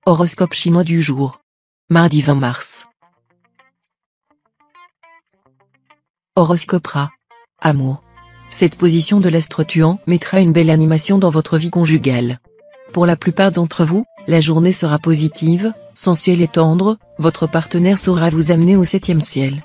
Horoscope chinois du jour. Mardi 20 mars. Horoscope Ra. Amour. Cette position de l'astre tuant mettra une belle animation dans votre vie conjugale. Pour la plupart d'entre vous, la journée sera positive, sensuelle et tendre, votre partenaire saura vous amener au 7e ciel.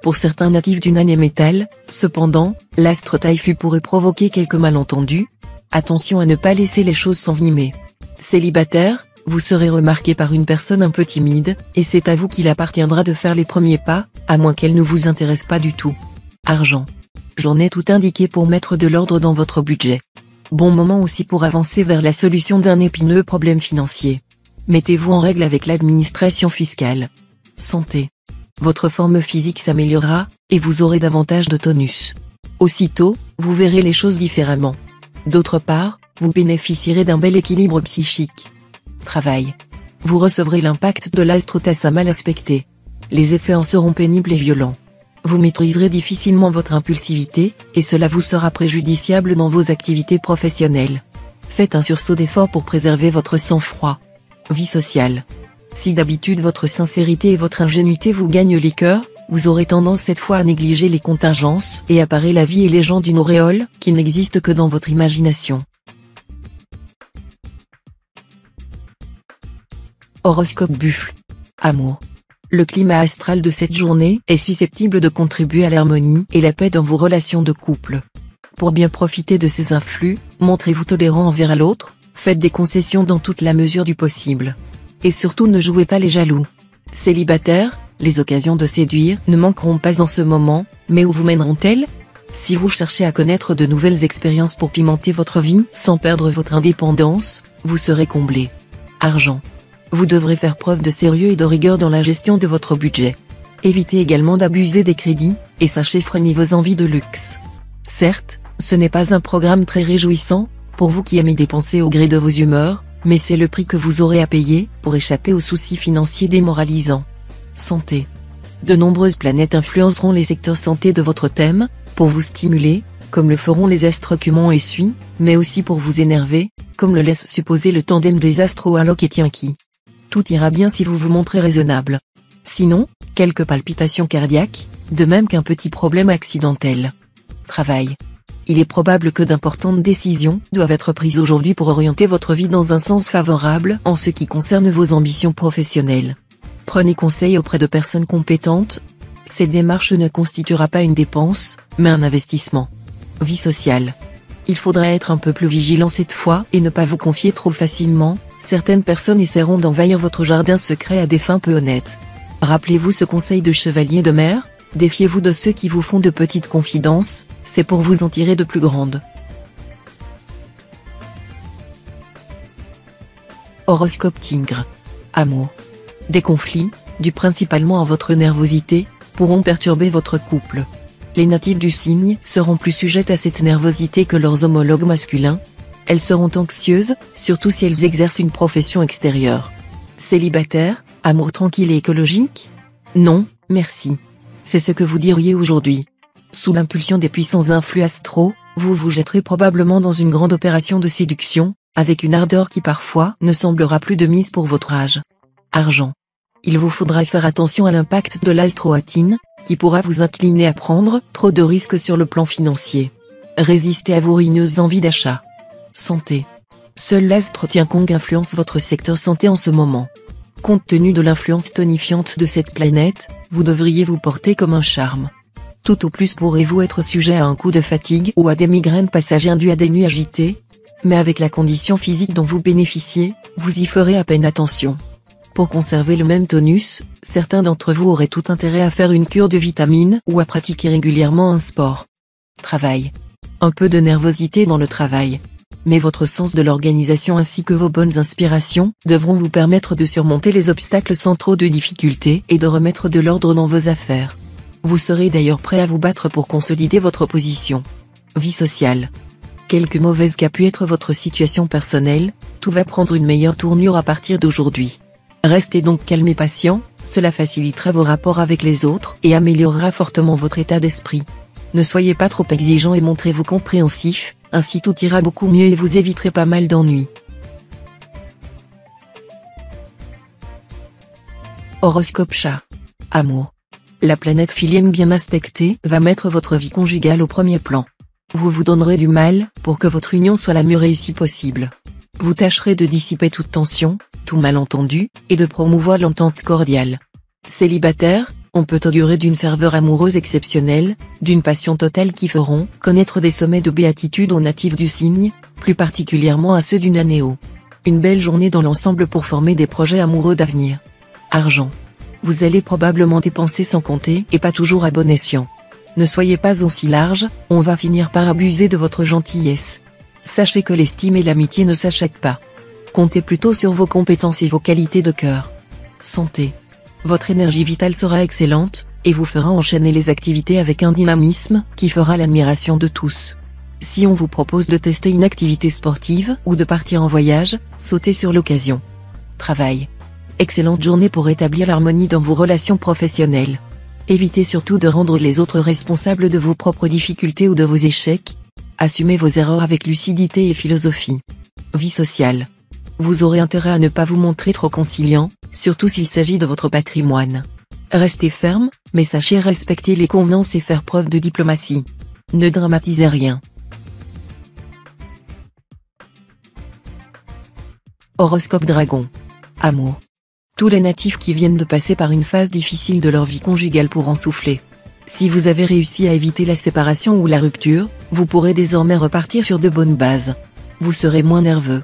Pour certains natifs du Nan et métal, cependant, l'astre Taifu pourrait provoquer quelques malentendus. Attention à ne pas laisser les choses s'envenimer. Célibataire, vous serez remarqué par une personne un peu timide, et c'est à vous qu'il appartiendra de faire les premiers pas, à moins qu'elle ne vous intéresse pas du tout. Argent. Journée tout indiquée pour mettre de l'ordre dans votre budget. Bon moment aussi pour avancer vers la solution d'un épineux problème financier. Mettez-vous en règle avec l'administration fiscale. Santé. Votre forme physique s'améliorera, et vous aurez davantage de tonus. Aussitôt, vous verrez les choses différemment. D'autre part, vous bénéficierez d'un bel équilibre psychique. Travail. Vous recevrez l'impact de l'astre Tassa mal aspecté. Les effets en seront pénibles et violents. Vous maîtriserez difficilement votre impulsivité, et cela vous sera préjudiciable dans vos activités professionnelles. Faites un sursaut d'effort pour préserver votre sang-froid. Vie sociale. Si d'habitude votre sincérité et votre ingénuité vous gagnent les cœurs, vous aurez tendance cette fois à négliger les contingences et à parer la vie et les gens d'une auréole qui n'existe que dans votre imagination. Horoscope Buffle. Amour. Le climat astral de cette journée est susceptible de contribuer à l'harmonie et la paix dans vos relations de couple. Pour bien profiter de ces influx, montrez-vous tolérant envers l'autre, faites des concessions dans toute la mesure du possible. Et surtout ne jouez pas les jaloux. Célibataire, les occasions de séduire ne manqueront pas en ce moment, mais où vous mèneront-elles ? Si vous cherchez à connaître de nouvelles expériences pour pimenter votre vie sans perdre votre indépendance, vous serez comblé. Argent. Vous devrez faire preuve de sérieux et de rigueur dans la gestion de votre budget. Évitez également d'abuser des crédits, et sachez freiner vos envies de luxe. Certes, ce n'est pas un programme très réjouissant, pour vous qui aimez dépenser au gré de vos humeurs, mais c'est le prix que vous aurez à payer pour échapper aux soucis financiers démoralisants. Santé. De nombreuses planètes influenceront les secteurs santé de votre thème, pour vous stimuler, comme le feront les astres Kumon et Sui, mais aussi pour vous énerver, comme le laisse supposer le tandem des astros Alok et Tianqi. Tout ira bien si vous vous montrez raisonnable. Sinon, quelques palpitations cardiaques, de même qu'un petit problème accidentel. Travail. Il est probable que d'importantes décisions doivent être prises aujourd'hui pour orienter votre vie dans un sens favorable en ce qui concerne vos ambitions professionnelles. Prenez conseil auprès de personnes compétentes. Cette démarche ne constituera pas une dépense, mais un investissement. Vie sociale. Il faudra être un peu plus vigilant cette fois et ne pas vous confier trop facilement. Certaines personnes essaieront d'envahir votre jardin secret à des fins peu honnêtes. Rappelez-vous ce conseil de chevalier de mer, défiez-vous de ceux qui vous font de petites confidences, c'est pour vous en tirer de plus grandes. Horoscope Tigre. Amour. Des conflits, dus principalement à votre nervosité, pourront perturber votre couple. Les natifs du signe seront plus sujettes à cette nervosité que leurs homologues masculins. Elles seront anxieuses, surtout si elles exercent une profession extérieure. Célibataire, amour tranquille et écologique ? Non, merci. C'est ce que vous diriez aujourd'hui. Sous l'impulsion des puissants influx astraux, vous vous jetterez probablement dans une grande opération de séduction, avec une ardeur qui parfois ne semblera plus de mise pour votre âge. Argent. Il vous faudra faire attention à l'impact de l'astroatine, qui pourra vous incliner à prendre trop de risques sur le plan financier. Résistez à vos ruineuses envies d'achat. Santé. Seul l'astre Tiankong influence votre secteur santé en ce moment. Compte tenu de l'influence tonifiante de cette planète, vous devriez vous porter comme un charme. Tout au plus pourrez-vous être sujet à un coup de fatigue ou à des migraines passagères dues à des nuits agitées, mais avec la condition physique dont vous bénéficiez, vous y ferez à peine attention. Pour conserver le même tonus, certains d'entre vous auraient tout intérêt à faire une cure de vitamines ou à pratiquer régulièrement un sport. Travail. Un peu de nervosité dans le travail. Mais votre sens de l'organisation ainsi que vos bonnes inspirations devront vous permettre de surmonter les obstacles sans trop de difficultés et de remettre de l'ordre dans vos affaires. Vous serez d'ailleurs prêt à vous battre pour consolider votre position. Vie sociale. Quelque mauvaise qu'a pu être votre situation personnelle, tout va prendre une meilleure tournure à partir d'aujourd'hui. Restez donc calme et patient, cela facilitera vos rapports avec les autres et améliorera fortement votre état d'esprit. Ne soyez pas trop exigeant et montrez-vous compréhensif, ainsi tout ira beaucoup mieux et vous éviterez pas mal d'ennuis. Horoscope chat. Amour. La planète Philième bien aspectée va mettre votre vie conjugale au premier plan. Vous vous donnerez du mal pour que votre union soit la mieux réussie possible. Vous tâcherez de dissiper toute tension, tout malentendu, et de promouvoir l'entente cordiale. Célibataire, on peut augurer d'une ferveur amoureuse exceptionnelle, d'une passion totale qui feront connaître des sommets de béatitude aux natifs du signe, plus particulièrement à ceux du Nanéo. Une belle journée dans l'ensemble pour former des projets amoureux d'avenir. Argent. Vous allez probablement dépenser sans compter et pas toujours à bon escient. Ne soyez pas aussi large, on va finir par abuser de votre gentillesse. Sachez que l'estime et l'amitié ne s'achètent pas. Comptez plutôt sur vos compétences et vos qualités de cœur. Santé. Votre énergie vitale sera excellente, et vous fera enchaîner les activités avec un dynamisme qui fera l'admiration de tous. Si on vous propose de tester une activité sportive ou de partir en voyage, sautez sur l'occasion. Travail. Excellente journée pour établir l'harmonie dans vos relations professionnelles. Évitez surtout de rendre les autres responsables de vos propres difficultés ou de vos échecs. Assumez vos erreurs avec lucidité et philosophie. Vie sociale. Vous aurez intérêt à ne pas vous montrer trop conciliant, surtout s'il s'agit de votre patrimoine. Restez ferme, mais sachez respecter les convenances et faire preuve de diplomatie. Ne dramatisez rien. Horoscope Dragon. Amour. Tous les natifs qui viennent de passer par une phase difficile de leur vie conjugale pourront souffler. Si vous avez réussi à éviter la séparation ou la rupture, vous pourrez désormais repartir sur de bonnes bases. Vous serez moins nerveux.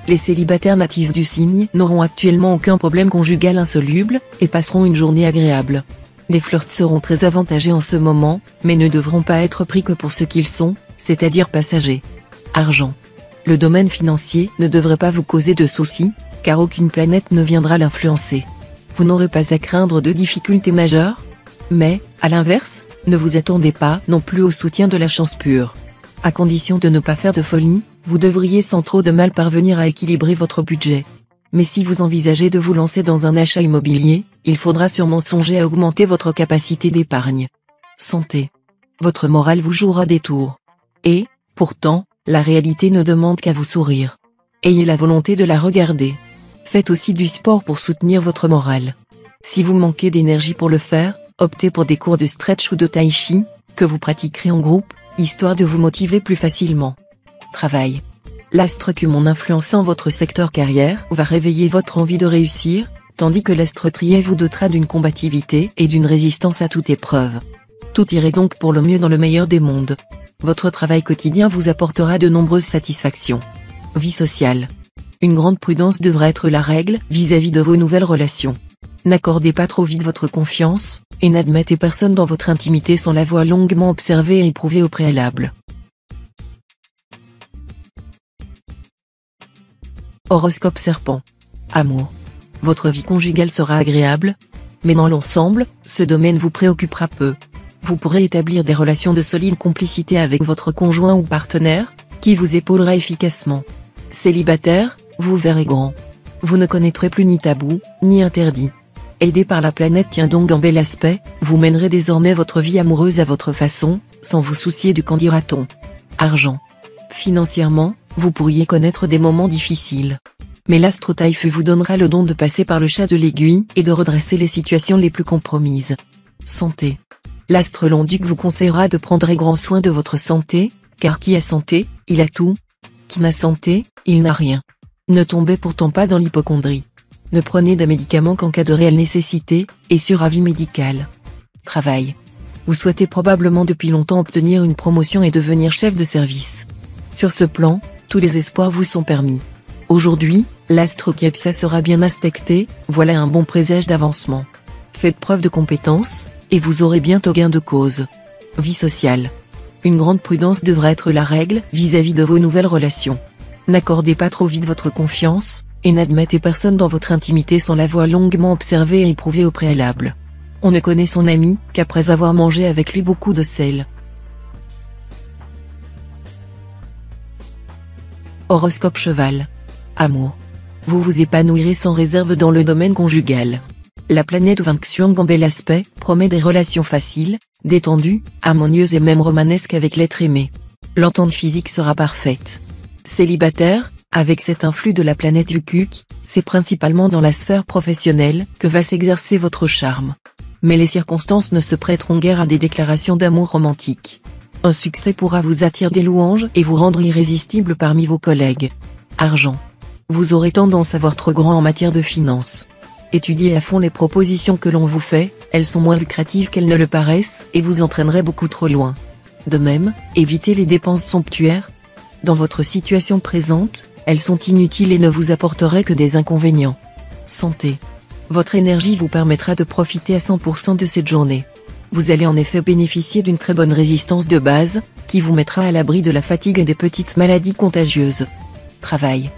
Les célibataires natifs du signe n'auront actuellement aucun problème conjugal insoluble, et passeront une journée agréable. Les flirts seront très avantagés en ce moment, mais ne devront pas être pris que pour ce qu'ils sont, c'est-à-dire passagers. Argent. Le domaine financier ne devrait pas vous causer de soucis, car aucune planète ne viendra l'influencer. Vous n'aurez pas à craindre de difficultés majeures. Mais, à l'inverse, ne vous attendez pas non plus au soutien de la chance pure. À condition de ne pas faire de folie, vous devriez sans trop de mal parvenir à équilibrer votre budget. Mais si vous envisagez de vous lancer dans un achat immobilier, il faudra sûrement songer à augmenter votre capacité d'épargne. Santé. Votre morale vous jouera des tours. Et, pourtant, la réalité ne demande qu'à vous sourire. Ayez la volonté de la regarder. Faites aussi du sport pour soutenir votre morale. Si vous manquez d'énergie pour le faire, optez pour des cours de stretch ou de tai chi, que vous pratiquerez en groupe, histoire de vous motiver plus facilement. Travail. L'astre Cumon influençant votre secteur carrière va réveiller votre envie de réussir, tandis que l'astre Trier vous dotera d'une combativité et d'une résistance à toute épreuve. Tout irait donc pour le mieux dans le meilleur des mondes. Votre travail quotidien vous apportera de nombreuses satisfactions. Vie sociale. Une grande prudence devra être la règle vis-à-vis de vos nouvelles relations. N'accordez pas trop vite votre confiance, et n'admettez personne dans votre intimité sans l'avoir longuement observé et éprouvé au préalable. Horoscope Serpent. Amour. Votre vie conjugale sera agréable, mais dans l'ensemble, ce domaine vous préoccupera peu. Vous pourrez établir des relations de solide complicité avec votre conjoint ou partenaire, qui vous épaulera efficacement. Célibataire, vous verrez grand. Vous ne connaîtrez plus ni tabou, ni interdit. Aidé par la planète Tiendong en bel aspect, vous mènerez désormais votre vie amoureuse à votre façon, sans vous soucier du qu'en dira-t-on. Argent. Financièrement, vous pourriez connaître des moments difficiles. Mais l'astre Taïfu vous donnera le don de passer par le chat de l'aiguille et de redresser les situations les plus compromises. Santé. L'astre Long-Duc vous conseillera de prendre grand soin de votre santé, car qui a santé, il a tout. Qui n'a santé, il n'a rien. Ne tombez pourtant pas dans l'hypocondrie. Ne prenez de médicaments qu'en cas de réelle nécessité, et sur avis médical. Travail. Vous souhaitez probablement depuis longtemps obtenir une promotion et devenir chef de service. Sur ce plan, tous les espoirs vous sont permis. Aujourd'hui, l'astre Kepsa sera bien aspecté, voilà un bon présage d'avancement. Faites preuve de compétence, et vous aurez bientôt gain de cause. Vie sociale. Une grande prudence devra être la règle vis-à-vis de vos nouvelles relations. N'accordez pas trop vite votre confiance, et n'admettez personne dans votre intimité sans l'avoir longuement observé et éprouvé au préalable. On ne connaît son ami qu'après avoir mangé avec lui beaucoup de sel. Horoscope Cheval. Amour. Vous vous épanouirez sans réserve dans le domaine conjugal. La planète Vinxiang en bel aspect promet des relations faciles, détendues, harmonieuses et même romanesques avec l'être aimé. L'entente physique sera parfaite. Célibataire, Avec cet influx de la planète Ukuk, c'est principalement dans la sphère professionnelle que va s'exercer votre charme. Mais les circonstances ne se prêteront guère à des déclarations d'amour romantique. Un succès pourra vous attirer des louanges et vous rendre irrésistible parmi vos collègues. Argent. Vous aurez tendance à voir trop grand en matière de finances. Étudiez à fond les propositions que l'on vous fait, elles sont moins lucratives qu'elles ne le paraissent et vous entraîneraient beaucoup trop loin. De même, évitez les dépenses somptuaires. Dans votre situation présente, elles sont inutiles et ne vous apporteraient que des inconvénients. Santé. Votre énergie vous permettra de profiter à 100% de cette journée. Vous allez en effet bénéficier d'une très bonne résistance de base, qui vous mettra à l'abri de la fatigue et des petites maladies contagieuses. Travail.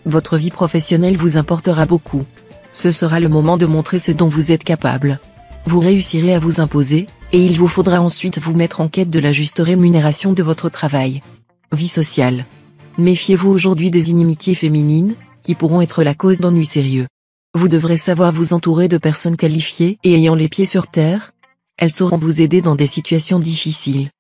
Votre vie professionnelle vous importera beaucoup. Ce sera le moment de montrer ce dont vous êtes capable. Vous réussirez à vous imposer, et il vous faudra ensuite vous mettre en quête de la juste rémunération de votre travail. Vie sociale. Méfiez-vous aujourd'hui des inimitiés féminines, qui pourront être la cause d'ennuis sérieux. Vous devrez savoir vous entourer de personnes qualifiées et ayant les pieds sur terre. Elles sauront vous aider dans des situations difficiles.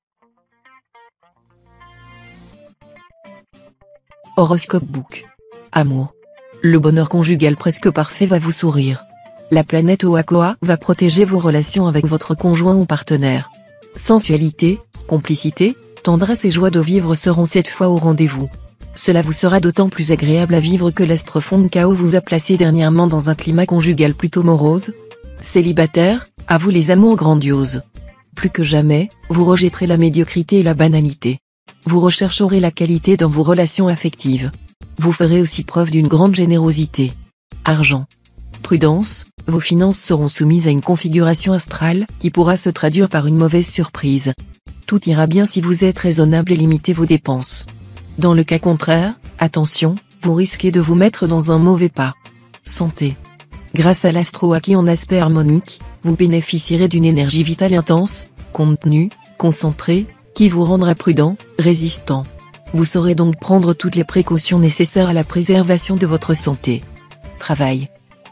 Horoscope Book. Amour. Le bonheur conjugal presque parfait va vous sourire. La planète Oakoa va protéger vos relations avec votre conjoint ou partenaire. Sensualité, complicité, tendresse et joie de vivre seront cette fois au rendez-vous. Cela vous sera d'autant plus agréable à vivre que l'astre fond de Chaos vous a placé dernièrement dans un climat conjugal plutôt morose. Célibataire, à vous les amours grandioses. Plus que jamais, vous rejetterez la médiocrité et la banalité. Vous rechercherez la qualité dans vos relations affectives. Vous ferez aussi preuve d'une grande générosité. Argent. Prudence, vos finances seront soumises à une configuration astrale qui pourra se traduire par une mauvaise surprise. Tout ira bien si vous êtes raisonnable et limitez vos dépenses. Dans le cas contraire, attention, vous risquez de vous mettre dans un mauvais pas. Santé. Grâce à l'astro acquis en aspect harmonique, vous bénéficierez d'une énergie vitale intense, contenue, concentrée, qui vous rendra prudent, résistant. Vous saurez donc prendre toutes les précautions nécessaires à la préservation de votre santé. Travail.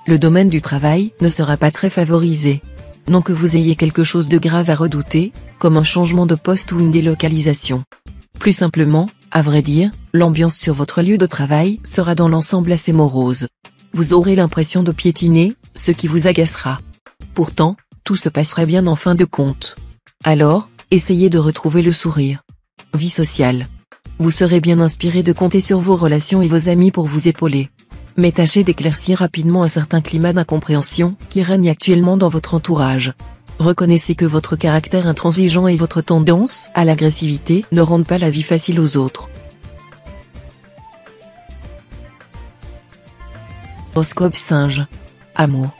Le domaine du travail ne sera pas très favorisé. Non que vous ayez quelque chose de grave à redouter, comme un changement de poste ou une délocalisation. Plus simplement, à vrai dire, l'ambiance sur votre lieu de travail sera dans l'ensemble assez morose. Vous aurez l'impression de piétiner, ce qui vous agacera. Pourtant, tout se passerait bien en fin de compte. Alors, essayez de retrouver le sourire. Vie sociale. Vous serez bien inspiré de compter sur vos relations et vos amis pour vous épauler. Mais tâchez d'éclaircir rapidement un certain climat d'incompréhension qui règne actuellement dans votre entourage. Reconnaissez que votre caractère intransigeant et votre tendance à l'agressivité ne rendent pas la vie facile aux autres. Horoscope Singe. Amour.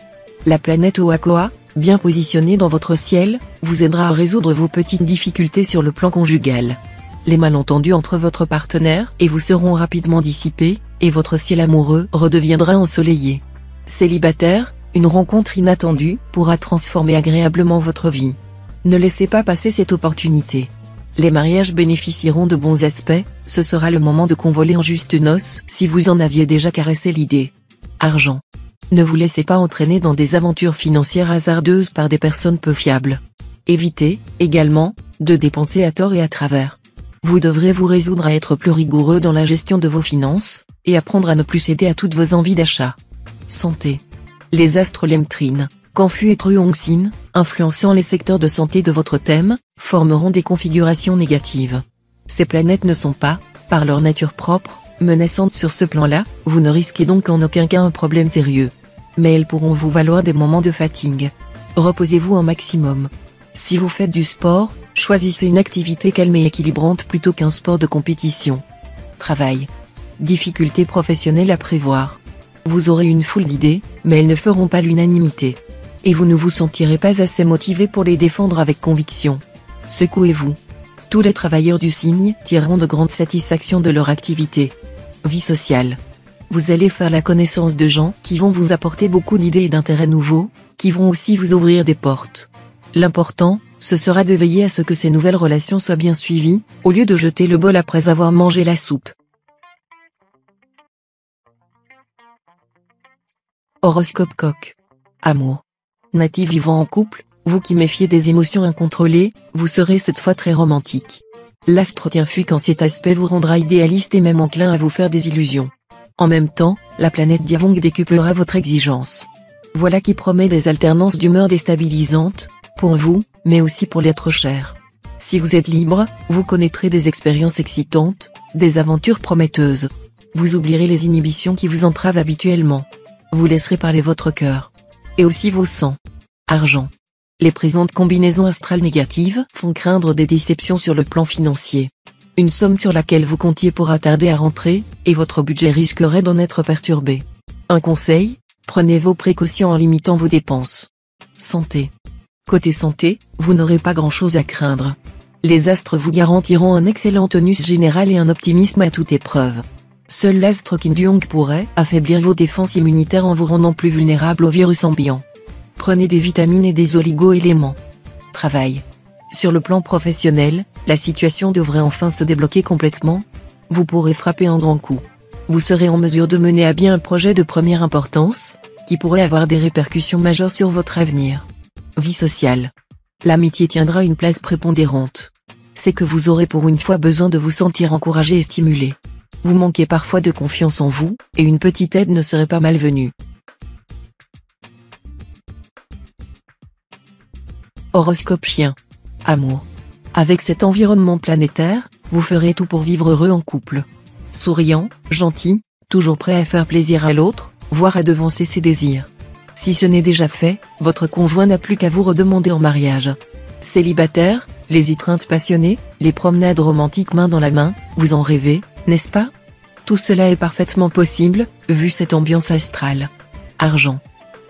La planète Oakoa, bien positionnée dans votre ciel, vous aidera à résoudre vos petites difficultés sur le plan conjugal. Les malentendus entre votre partenaire et vous seront rapidement dissipés, et votre ciel amoureux redeviendra ensoleillé. Célibataire, une rencontre inattendue pourra transformer agréablement votre vie. Ne laissez pas passer cette opportunité. Les mariages bénéficieront de bons aspects, ce sera le moment de convoler en juste noces si vous en aviez déjà caressé l'idée. Argent. Ne vous laissez pas entraîner dans des aventures financières hasardeuses par des personnes peu fiables. Évitez, également, de dépenser à tort et à travers. Vous devrez vous résoudre à être plus rigoureux dans la gestion de vos finances, et apprendre à ne plus céder à toutes vos envies d'achat. Santé. Les astres Lemtrin, Canfu et Truongsin, influençant les secteurs de santé de votre thème, formeront des configurations négatives. Ces planètes ne sont pas, par leur nature propre, menaçantes sur ce plan-là, vous ne risquez donc en aucun cas un problème sérieux. Mais elles pourront vous valoir des moments de fatigue. Reposez-vous un maximum. Si vous faites du sport, choisissez une activité calme et équilibrante plutôt qu'un sport de compétition. Travail. Difficultés professionnelles à prévoir. Vous aurez une foule d'idées, mais elles ne feront pas l'unanimité. Et vous ne vous sentirez pas assez motivé pour les défendre avec conviction. Secouez-vous. Tous les travailleurs du signe tireront de grandes satisfactions de leur activité. Vie sociale. Vous allez faire la connaissance de gens qui vont vous apporter beaucoup d'idées et d'intérêts nouveaux, qui vont aussi vous ouvrir des portes. L'important, ce sera de veiller à ce que ces nouvelles relations soient bien suivies, au lieu de jeter le bol après avoir mangé la soupe. Horoscope Coq. Amour. Natif vivant en couple, vous qui méfiez des émotions incontrôlées, vous serez cette fois très romantique. L'astre tient fut quand cet aspect vous rendra idéaliste et même enclin à vous faire des illusions. En même temps, la planète Diavong décuplera votre exigence. Voilà qui promet des alternances d'humeur déstabilisantes, pour vous, mais aussi pour l'être cher. Si vous êtes libre, vous connaîtrez des expériences excitantes, des aventures prometteuses. Vous oublierez les inhibitions qui vous entravent habituellement. Vous laisserez parler votre cœur. Et aussi vos sangs. Argent. Les présentes combinaisons astrales négatives font craindre des déceptions sur le plan financier. Une somme sur laquelle vous comptiez pourra tarder à rentrer, et votre budget risquerait d'en être perturbé. Un conseil, prenez vos précautions en limitant vos dépenses. Santé. Côté santé, vous n'aurez pas grand-chose à craindre. Les astres vous garantiront un excellent tonus général et un optimisme à toute épreuve. Seul l'astre Kim Duong pourrait affaiblir vos défenses immunitaires en vous rendant plus vulnérable aux virus ambiants. Prenez des vitamines et des oligo-éléments. Travail. Sur le plan professionnel, la situation devrait enfin se débloquer complètement. Vous pourrez frapper un grand coup. Vous serez en mesure de mener à bien un projet de première importance, qui pourrait avoir des répercussions majeures sur votre avenir. Vie sociale. L'amitié tiendra une place prépondérante. C'est que vous aurez pour une fois besoin de vous sentir encouragé et stimulé. Vous manquez parfois de confiance en vous, et une petite aide ne serait pas malvenue. Horoscope Chien. Amour. Avec cet environnement planétaire, vous ferez tout pour vivre heureux en couple. Souriant, gentil, toujours prêt à faire plaisir à l'autre, voire à devancer ses désirs. Si ce n'est déjà fait, votre conjoint n'a plus qu'à vous redemander en mariage. Célibataire, les étreintes passionnées, les promenades romantiques main dans la main, vous en rêvez, n'est-ce pas? Tout cela est parfaitement possible, vu cette ambiance astrale. Argent.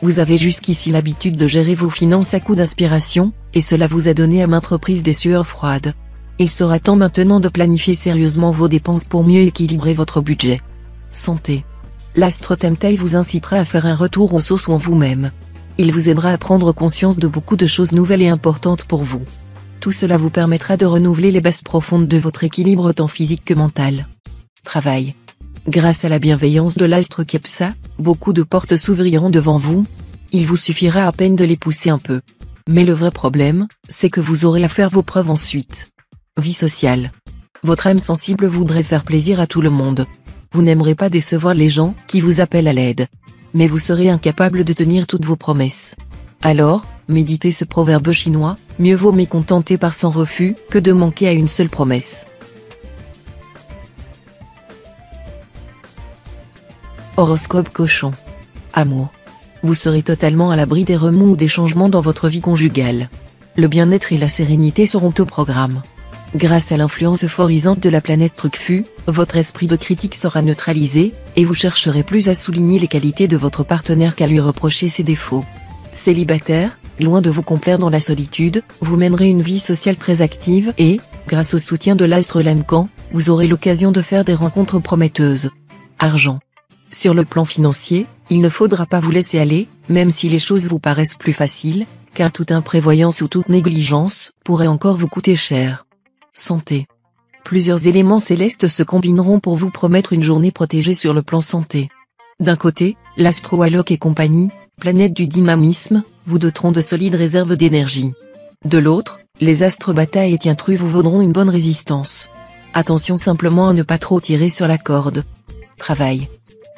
Vous avez jusqu'ici l'habitude de gérer vos finances à coup d'inspiration, et cela vous a donné à maintes reprises des sueurs froides. Il sera temps maintenant de planifier sérieusement vos dépenses pour mieux équilibrer votre budget. Santé. L'astre Temtai vous incitera à faire un retour aux sources ou en vous-même. Il vous aidera à prendre conscience de beaucoup de choses nouvelles et importantes pour vous. Tout cela vous permettra de renouveler les bases profondes de votre équilibre tant physique que mental. Travail. Grâce à la bienveillance de l'astre Kepsa, beaucoup de portes s'ouvriront devant vous. Il vous suffira à peine de les pousser un peu. Mais le vrai problème, c'est que vous aurez à faire vos preuves ensuite. Vie sociale. Votre âme sensible voudrait faire plaisir à tout le monde. Vous n'aimerez pas décevoir les gens qui vous appellent à l'aide. Mais vous serez incapable de tenir toutes vos promesses. Alors, méditez ce proverbe chinois, mieux vaut mécontenter par son refus que de manquer à une seule promesse. Horoscope Cochon. Amour. Vous serez totalement à l'abri des remous ou des changements dans votre vie conjugale. Le bien-être et la sérénité seront au programme. Grâce à l'influence euphorisante de la planète Trucfu, votre esprit de critique sera neutralisé, et vous chercherez plus à souligner les qualités de votre partenaire qu'à lui reprocher ses défauts. Célibataire, loin de vous complaire dans la solitude, vous mènerez une vie sociale très active et, grâce au soutien de l'astre Lamcan, vous aurez l'occasion de faire des rencontres prometteuses. Argent. Sur le plan financier, il ne faudra pas vous laisser aller, même si les choses vous paraissent plus faciles, car toute imprévoyance ou toute négligence pourrait encore vous coûter cher. Santé. Plusieurs éléments célestes se combineront pour vous promettre une journée protégée sur le plan santé. D'un côté, l'astro Alok et compagnie, planète du dynamisme, vous doteront de solides réserves d'énergie. De l'autre, les astres Bataille et Tientru vous vaudront une bonne résistance. Attention simplement à ne pas trop tirer sur la corde. Travail.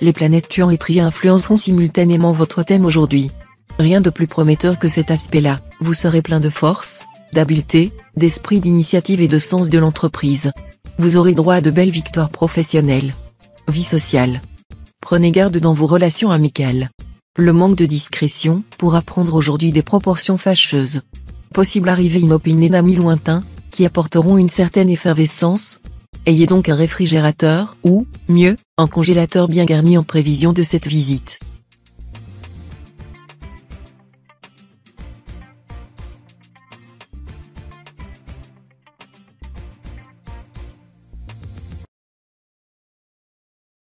Les planètes Tuan et Tri influenceront simultanément votre thème aujourd'hui. Rien de plus prometteur que cet aspect-là, vous serez plein de force, d'habileté, d'esprit d'initiative et de sens de l'entreprise. Vous aurez droit à de belles victoires professionnelles. Vie sociale. Prenez garde dans vos relations amicales. Le manque de discrétion pourra prendre aujourd'hui des proportions fâcheuses. Possible arrivée inopinée d'amis lointains, qui apporteront une certaine effervescence. Ayez donc un réfrigérateur ou, mieux, un congélateur bien garni en prévision de cette visite.